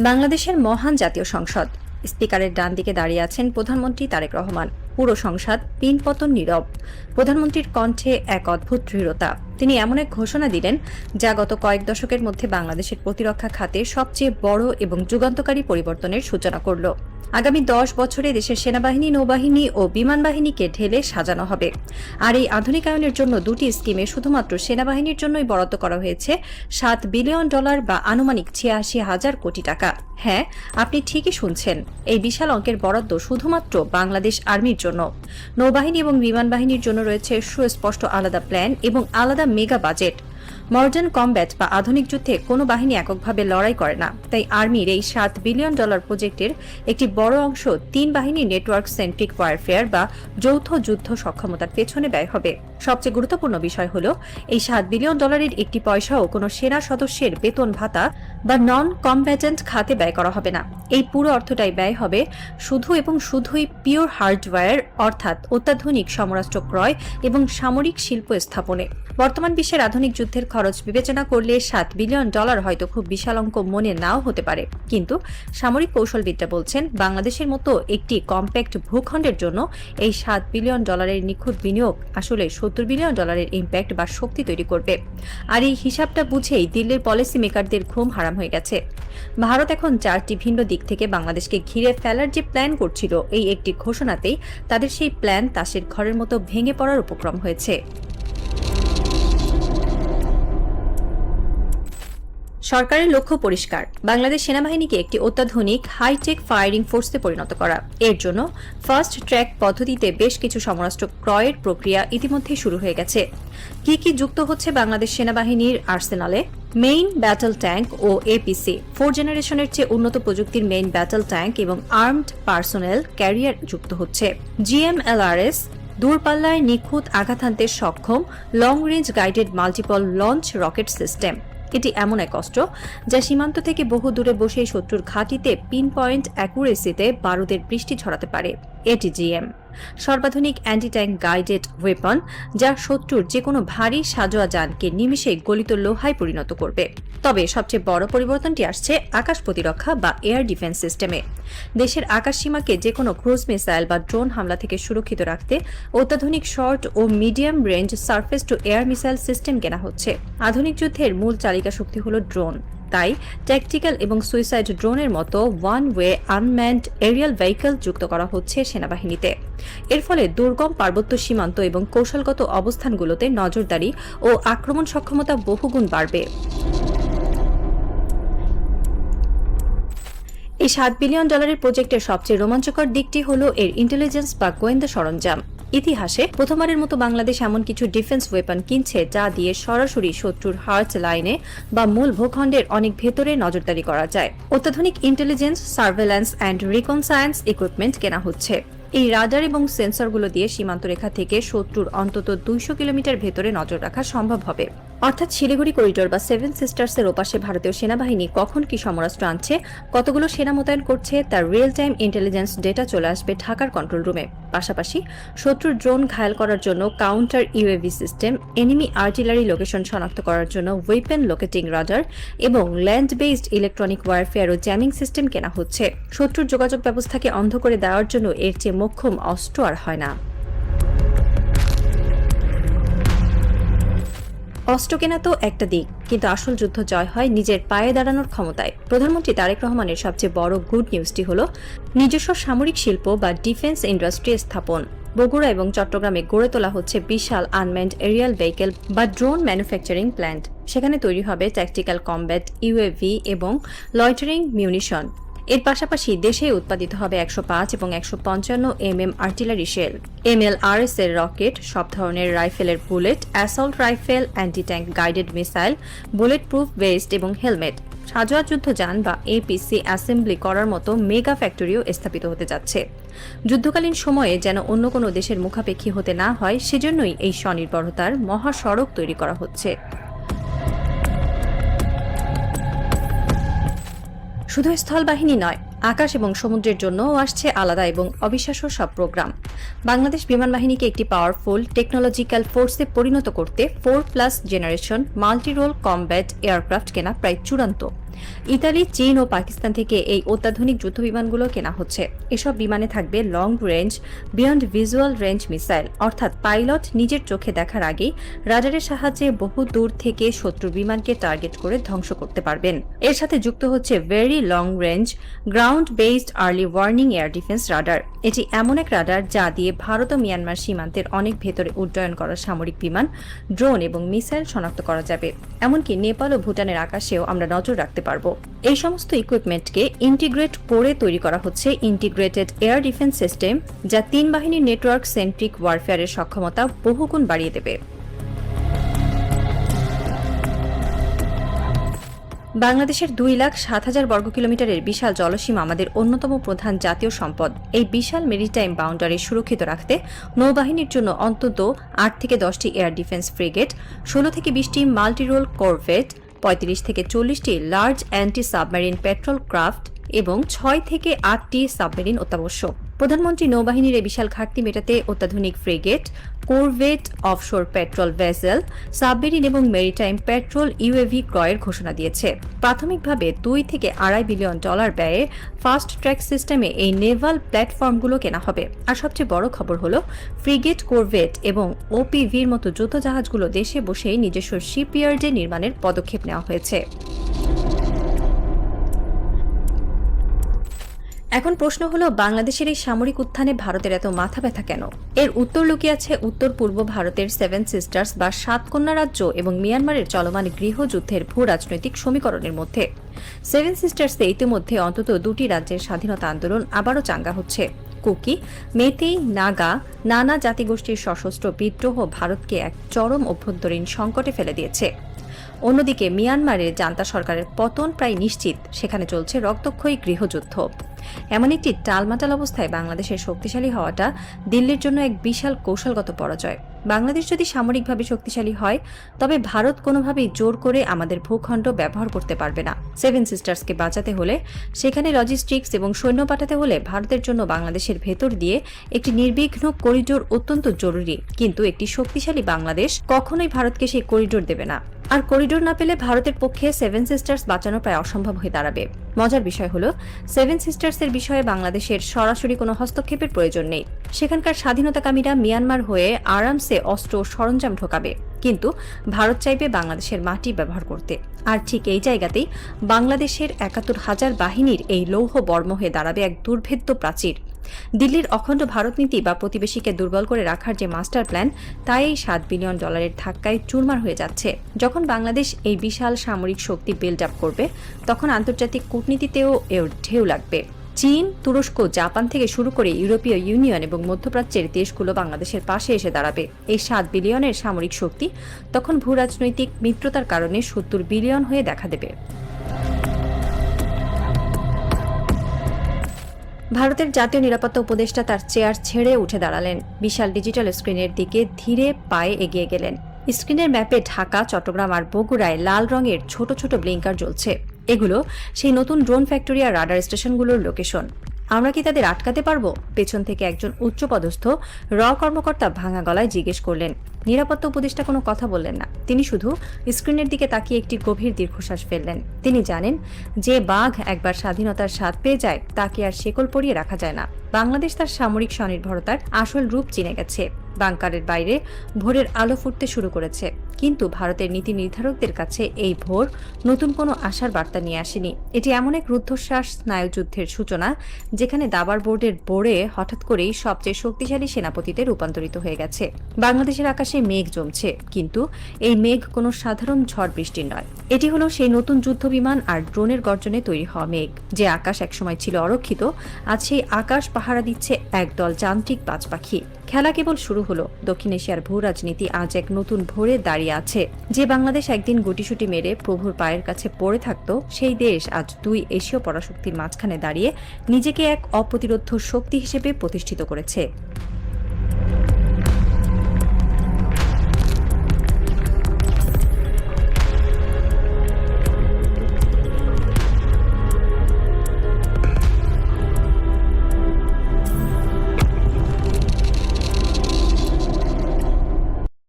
বাংলাদেশের মহান জাতীয় সংসদ। স্পিকারের ডান দিকে দাঁড়িয়ে আছেন প্রধানমন্ত্রী তারেক রহমান। পুরো সংসদ পিনপতন নীরব। প্রধানমন্ত্রীর কণ্ঠে এক অদ্ভুত দৃঢ়তা। তিনি এমন এক ঘোষণা দিলেন যা গত কয়েক দশকের মধ্যে বাংলাদেশের প্রতিরক্ষা খাতে সবচেয়ে বড় এবং যুগান্তকারী পরিবর্তনের সূচনা করল। আগামী 10 বছরে দেশের সেনাবাহিনী, নৌবাহিনী ও বিমান বাহিনীকে ঢেলে সাজানো হবে। আর এই আধুনিকায়নের জন্য দুটি স্কিমে শুধুমাত্র সেনাবাহিনীর জন্যই বরাদ্দ করা হয়েছে $7 বিলিয়ন বা আনুমানিক ৮৬,০০০ কোটি টাকা। হ্যাঁ, আপনি ঠিকই শুনছেন, এই বিশাল অঙ্কের বরাদ্দ শুধুমাত্র বাংলাদেশ আর্মির জন্য। নৌবাহিনী এবং বিমান বাহিনীর জন্য রয়েছে সুস্পষ্ট আলাদা প্ল্যান এবং আলাদা মেগা বাজেট। মডার্ন কমব্যাট বা আধুনিক যুদ্ধে কোনো বাহিনী এককভাবে লড়াই করে না, তাই আর্মির এই $7 বিলিয়ন প্রজেক্টের একটি বড় অংশ 3 বাহিনীর নেটওয়ার্ক সেন্ট্রিক ওয়ারফেয়ার বা যৌথ যুদ্ধ সক্ষমতার পেছনে ব্যয় হবে। সবচেয়ে গুরুত্বপূর্ণ বিষয় হল এই $7 বিলিয়ন একটি পয়সাও কোনো সেনা সদস্যের বেতন ভাতা বা নন কমব্যাটেন্ট খাতে ব্যয় করা হবে না। এই পুরো অর্থটাই ব্যয় হবে শুধু এবং শুধুই পিওর হার্ডওয়্যার, অর্থাৎ অত্যাধুনিক সমরাস্ত্র ক্রয় এবং সামরিক শিল্প স্থাপনে। বর্তমান বিশ্বের আধুনিক যুদ্ধের খরচ বিবেচনা করলে $7 বিলিয়ন হয়তো খুব বিশাল অঙ্ক মনে নাও হতে পারে, কিন্তু সামরিক কৌশলবিদরা বলছেন বাংলাদেশের মতো একটি কম্প্যাক্ট ভূখণ্ডের জন্য এই $7 বিলিয়ন নিখুঁত বিনিয়োগ আসলে $70 বিলিয়ন ইম্প্যাক্ট বা শক্তি তৈরি করবে। আর এই হিসাবটা বুঝেই দিল্লির পলিসি মেকারদের ঘুম হারাম হয়ে গেছে। ভারত এখন 4টি ভিন্ন দিক থেকে বাংলাদেশকে ঘিরে ফেলার যে প্ল্যান করছিল, এই একটি ঘোষণাতেই তাদের সেই প্ল্যান তাসের ঘরের মতো ভেঙে পড়ার উপক্রম হয়েছে। সরকারের লক্ষ্য পরিষ্কার, বাংলাদেশ সেনাবাহিনীকে একটি অত্যাধুনিক হাইটেক ফায়ারিং ফোর্সে পরিণত করা। এর জন্য ফাস্ট ট্র্যাক পদ্ধতিতে বেশ কিছু সমরাস্ত্র ক্রয়ের প্রক্রিয়া ইতিমধ্যেই শুরু হয়ে গেছে। কি কি যুক্ত হচ্ছে বাংলাদেশ সেনাবাহিনীর আর্সেনালে? মেইন ব্যাটল ট্যাঙ্ক ও এপিসি 4 জেনারেশনের চেয়ে উন্নত প্রযুক্তির মেইন ব্যাটল ট্যাঙ্ক এবং আর্মড পার্সোনেল ক্যারিয়ার যুক্ত হচ্ছে। GMLRS দূরপাল্লায় নিখুঁত আঘাত হানতে সক্ষম long range guided multiple launch rocket system. এটি এমন এক অস্ত্র যা সীমান্ত থেকে বহু দূরে বসে শত্রুর ঘাঁটিতে পিন পয়েন্ট অ্যাকুরেসিতে বারুদের বৃষ্টি ছড়াতে পারে। এটিজিএম সর্বাধুনিক অ্যান্টি ট্যাঙ্ক গাইডেড ওয়েপন, যা শত্রুর যে কোনো ভারী সাজোয়া যানকে নিমিষেই গলিত লোহায় পরিণত করবে। তবে সবচেয়ে বড় পরিবর্তনটি আসছে আকাশ প্রতিরক্ষা বা এয়ার ডিফেন্স সিস্টেমে। দেশের আকাশ সীমাকে যে কোনো ক্রুজ মিসাইল বা ড্রোন হামলা থেকে সুরক্ষিত রাখতে অত্যাধুনিক শর্ট ও medium range surface to air missile system কেনা হচ্ছে। আধুনিক যুদ্ধের মূল চালিকা শক্তি হল ড্রোন, তাই ট্যাকটিক্যাল এবং সুইসাইড ড্রোনের মতো one way unmanned aerial vehicle যুক্ত করা হচ্ছে সেনাবাহিনীতে। এর ফলে দুর্গম পার্বত্য সীমান্ত এবং কৌশলগত অবস্থানগুলোতে নজরদারি ও আক্রমণ সক্ষমতা বহুগুণ বাড়বে। এই $7 বিলিয়ন প্রজেক্টের সবচেয়ে রোমাঞ্চকর দিকটি হল এর ইন্টেলিজেন্স বা গোয়েন্দা সরঞ্জাম। ইতিহাসে প্রথমবারের মতো বাংলাদেশ এমন কিছু ডিফেন্স ওয়েপন কিনছে যা দিয়ে সরাসরি শত্রুর হার্ট লাইনে বা মূল ভূখণ্ডের অনেক ভেতরে নজরদারি করা যায়। অত্যাধুনিক ইন্টেলিজেন্স, সার্ভেলেন্স অ্যান্ড রিকনসায়েন্স ইকুইপমেন্ট কেনা হচ্ছে। এই রাডার এবং সেন্সরগুলো দিয়ে সীমান্ত রেখা থেকে শত্রুর অন্তত 200 কিলোমিটার ভেতরে নজর রাখা সম্ভব হবে। অর্থাৎ শিলিগুড়ি করিডোর বা 7 সিস্টার্সের ওপাশে ভারতীয় সেনাবাহিনী কখন কি সমরাস্ত্র আনছে, কতগুলো সেনা মোতায়েন করছে, তার রিয়েল টাইম ইন্টেলিজেন্স ডেটা চলে আসবে ঢাকার কন্ট্রোল রুমে। পাশাপাশি শত্রুর ড্রোন ঘায়াল করার জন্য counter UAV system, enemy artillery location শনাক্ত করার জন্য ওয়েপন লোকেটিং রাডার এবং ল্যান্ড বেসড ইলেকট্রনিক ওয়ারফেয়ার ও জ্যামিং সিস্টেম কেনা হচ্ছে। শত্রুর যোগাযোগ ব্যবস্থাকে অন্ধ করে দেওয়ার জন্য এর চেয়ে মোক্ষম অস্ত্র আর হয় না। অস্ত্র কেনা তো একটা দিক, কিন্তু আসল যুদ্ধ জয় হয় নিজের পায়ে দাঁড়ানোর ক্ষমতায়। প্রধানমন্ত্রী তারেক রহমানের সবচেয়ে বড় গুড নিউজটি হল নিজস্ব সামরিক শিল্প বা ডিফেন্স ইন্ডাস্ট্রি স্থাপন। বগুড়া এবং চট্টগ্রামে গড়ে তোলা হচ্ছে বিশাল আনম্যান্ড এরিয়াল ভেহিকল বা ড্রোন ম্যানুফ্যাকচারিং প্ল্যান্ট। সেখানে তৈরি হবে ট্যাকটিক্যাল কমব্যাট ইউএভি এবং লয়টারিং মিউনিশন। এর পাশাপাশি দেশে উৎপাদিত হবে 105 এবং 155 mm আর্টিলারি শেল, MLRS এর রকেট, সব ধরনের রাইফেলের bullet, assault rifle, anti tank guided missile, bullet proof vest এবং হেলমেট, সাজোয়া যুদ্ধযান বা এপিসি অ্যাসেম্বলি করার মতো মেগা ফ্যাক্টরিও স্থাপিত হতে যাচ্ছে। যুদ্ধকালীন সময়ে যেন অন্য কোনো দেশের মুখাপেক্ষী হতে না হয়, সেজন্যই এই স্বনির্ভরতার মহাসড়ক তৈরি করা হচ্ছে। শুধু স্থল বাহিনী নয়, আকাশ এবং সমুদ্রের জন্যও আসছে আলাদা এবং অবিশ্বাস্য সব প্রোগ্রাম। বাংলাদেশ বিমান বাহিনীকে একটি পাওয়ারফুল টেকনোলজিক্যাল ফোর্সে পরিণত করতে 4+ generation multi role combat aircraft কেনা প্রায় চূড়ান্ত। ইতালি, চীন ও পাকিস্তান থেকে এই অত্যাধুনিক যুদ্ধবিমানগুলো কেনা হচ্ছে। এসব বিমানে থাকবে long range, beyond visual range missile, অর্থাৎ পাইলট নিজের চোখে দেখার আগেই রাডারের সাহায্যে বহু দূর থেকে শত্রু বিমানকে টার্গেট করে ধ্বংস করতে পারবেন। এর সাথে যুক্ত হচ্ছে very long range ground based early warning air defence radar. এটি এমন এক রাডার যা দিয়ে ভারত ও মিয়ানমার সীমান্তের অনেক ভেতরে উড্ডয়ন করা সামরিক বিমান, ড্রোন এবং মিসাইল শনাক্ত করা যাবে। এমনকি নেপাল ও ভুটানের আকাশেও আমরা নজর রাখতে পারব। এই সমস্ত ইকুইপমেন্টকে ইন্টিগ্রেট করে তৈরি করা হচ্ছে ইন্টিগ্রেটেড এয়ার ডিফেন্স সিস্টেম, যা 3 বাহিনীর নেটওয়ার্ক সেন্ট্রিক ওয়ারফেয়ারের সক্ষমতা বহুগুণ বাড়িয়ে দেবে। বাংলাদেশের 2,07,000 বর্গ কিলোমিটারের বিশাল জলসীমা আমাদের অন্যতম প্রধান জাতীয় সম্পদ। এই বিশাল মেরিটাইম বাউন্ডারি সুরক্ষিত রাখতে নৌবাহিনীর জন্য অন্তত 8 থেকে 10টি এয়ার ডিফেন্স ফ্রিগেট, 16 থেকে 20টি মাল্টিরোল করভেট, 35 থেকে 40টি large anti submarine patrol craft এবং 6 থেকে 8টি সাবমেরিন অত্যাবশ্যক। প্রধানমন্ত্রী নৌবাহিনীর এই বিশাল ঘাটতি মেটাতে অত্যাধুনিক frigate, corvette, offshore petrol vessel, submarine এবং মেরিটাইম পেট্রোল ইউএভি ক্রয়ের ঘোষণা দিয়েছে। প্রাথমিকভাবে $2 থেকে $2.5 বিলিয়ন ব্যয়ে ফাস্ট ট্র্যাক সিস্টেমে এই নেভাল প্ল্যাটফর্মগুলো কেনা হবে। আর সবচেয়ে বড় খবর হলো ফ্রিগেট, করভেট এবং ওপিভির মতো যুদ্ধজাহাজগুলো দেশে বসেই নিজস্ব শিপইয়ার্ডে নির্মাণের পদক্ষেপ নেওয়া হয়েছে। এখন প্রশ্ন হলো, বাংলাদেশের এই সামরিক উত্থানে ভারতের এত মাথা ব্যথা কেন? এর উত্তর লুকিয়ে আছে উত্তর পূর্ব ভারতের 7 সিস্টার্স বা 7 কন্যা রাজ্য এবং মিয়ানমারের চলমান গৃহযুদ্ধের ভূ রাজনৈতিক সমীকরণের মধ্যে। 7 সিস্টার্সে ইতিমধ্যে অন্তত 2টি রাজ্যের স্বাধীনতা আন্দোলন আবারও চাঙ্গা হচ্ছে। কুকি, মেতেই, নাগা, নানা জাতিগোষ্ঠীর সশস্ত্র বিদ্রোহ ভারতকে এক চরম অভ্যন্তরীণ সংকটে ফেলে দিয়েছে। অন্যদিকে মিয়ানমারের জান্তা সরকারের পতন প্রায় নিশ্চিত, সেখানে চলছে রক্তক্ষয়ী গৃহযুদ্ধ। এমন একটি টালমাটাল অবস্থায় বাংলাদেশের শক্তিশালী হওয়াটা দিল্লির জন্য এক বিশাল কৌশলগত পরাজয়। বাংলাদেশ যদি সামরিকভাবে শক্তিশালী হয়, তবে ভারত কোনোভাবেই জোর করে আমাদের ভূখণ্ড ব্যবহার করতে পারবে না। 7 সিস্টার্সকে বাঁচাতে হলে, সেখানে লজিস্টিক্স এবং সৈন্য পাঠাতে হলে ভারতের জন্য বাংলাদেশের ভেতর দিয়ে একটি নির্বিঘ্ন করিডোর অত্যন্ত জরুরি। কিন্তু একটি শক্তিশালী বাংলাদেশ কখনোই ভারতকে সেই করিডোর দেবে না। আর করিডোর না পেলে ভারতের পক্ষে 7 সিস্টার্স বাঁচানো প্রায় অসম্ভব হয়ে দাঁড়াবে। মজার বিষয় হলো, 7 সিস্টার্সের বিষয়ে বাংলাদেশের সরাসরি কোনো হস্তক্ষেপের প্রয়োজন নেই। সেখানকার স্বাধীনতাকামীরা মিয়ানমার হয়ে আরামসে অস্ত্র ও সরঞ্জাম ঢোকাবে, কিন্তু ভারত চাইবে বাংলাদেশের মাটি ব্যবহার করতে। আর ঠিক এই জায়গাতেই বাংলাদেশের 71,000 বাহিনীর এই লৌহ বর্ম হয়ে দাঁড়াবে এক দুর্ভেদ্য প্রাচীর। দিল্লির অখণ্ড ভারত নীতি বা প্রতিবেশীকে দুর্বল করে রাখার যে মাস্টার প্ল্যান, তা এই $7 বিলিয়ন ধাক্কায় চুরমার হয়ে যাচ্ছে। যখন বাংলাদেশ এই বিশাল সামরিক শক্তি বিল্ড আপ করবে, তখন আন্তর্জাতিক কূটনীতিতেও এর ঢেউ লাগবে। চীন, তুরস্ক, জাপান থেকে শুরু করে ইউরোপীয় ইউনিয়ন এবং মধ্যপ্রাচ্যের দেশগুলো বাংলাদেশের পাশে এসে দাঁড়াবে। এই $7 বিলিয়নের সামরিক শক্তি তখন ভূরাজনৈতিক মিত্রতার কারণে $70 বিলিয়ন হয়ে দেখা দেবে। ভারতের জাতীয় নিরাপত্তা উপদেষ্টা তার চেয়ার ছেড়ে উঠে দাঁড়ালেন, বিশাল ডিজিটাল স্ক্রিনের দিকে ধীরে পায়ে এগিয়ে গেলেন। স্ক্রিনের ম্যাপে ঢাকা, চট্টগ্রাম আর বগুড়ায় লাল রঙের ছোট ছোট ব্লিঙ্কার জ্বলছে। এগুলো সেই নতুন ড্রোন ফ্যাক্টরি আর রাডার স্টেশনগুলোর লোকেশন। আমরা কি তাদের আটকাতে পারবো? পেছন থেকে একজন উচ্চপদস্থ কর্মকর্তা ভাঙা গলায় জিজ্ঞেস করলেন। নিরাপত্তা উপদেষ্টা কোনো কথা বললেন না, তিনি শুধু স্ক্রিনের দিকে তাকিয়ে একটি গভীর দীর্ঘশ্বাস ফেললেন। তিনি জানেন, যে বাঘ একবার স্বাধীনতার স্বাদ পেয়ে যায়, তাকে আর শেকল পরিয়ে রাখা যায় না। বাংলাদেশ তার সামরিক স্বনির্ভরতার আসল রূপ চিনে গেছে। বাংকারের বাইরে ভোরের আলো ফুটতে শুরু করেছে, কিন্তু ভারতের নীতি নির্ধারকদের কাছে এই ভোর নতুন কোনো আশার বার্তা নিয়ে আসেনি। এটি এমন এক রুদ্ধশ্বাস স্নায়ুযুদ্ধের সূচনা, যেখানে দাবার বোর্ডের বোর্ডে হঠাৎ করেই সবচেয়ে শক্তিশালী সেনাপতিতে রূপান্তরিত হয়ে গেছে। বাংলাদেশের আকাশে মেঘ জমছে, কিন্তু এই মেঘ কোনো সাধারণ ঝড় বৃষ্টির নয়। এটি হলো সেই নতুন যুদ্ধ বিমান আর ড্রোনের গর্জনে তৈরি হওয়া মেঘ। যে আকাশ একসময় ছিল অরক্ষিত, আজ সেই আকাশ পাহারা দিচ্ছে একদল যান্ত্রিক বাজ পাখি। খেলা কেবল শুরু হলো। দক্ষিণ এশিয়ার ভূ রাজনীতি আজ এক নতুন ভোরে দাঁড়িয়ে আছে। যে বাংলাদেশ একদিন গুটিসুটি মেরে প্রভুর পায়ের কাছে পড়ে থাকত, সেই দেশ আজ 2 এশীয় পরাশক্তির মাঝখানে দাঁড়িয়ে নিজেকে এক অপ্রতিরোধ্য শক্তি হিসেবে প্রতিষ্ঠিত করেছে।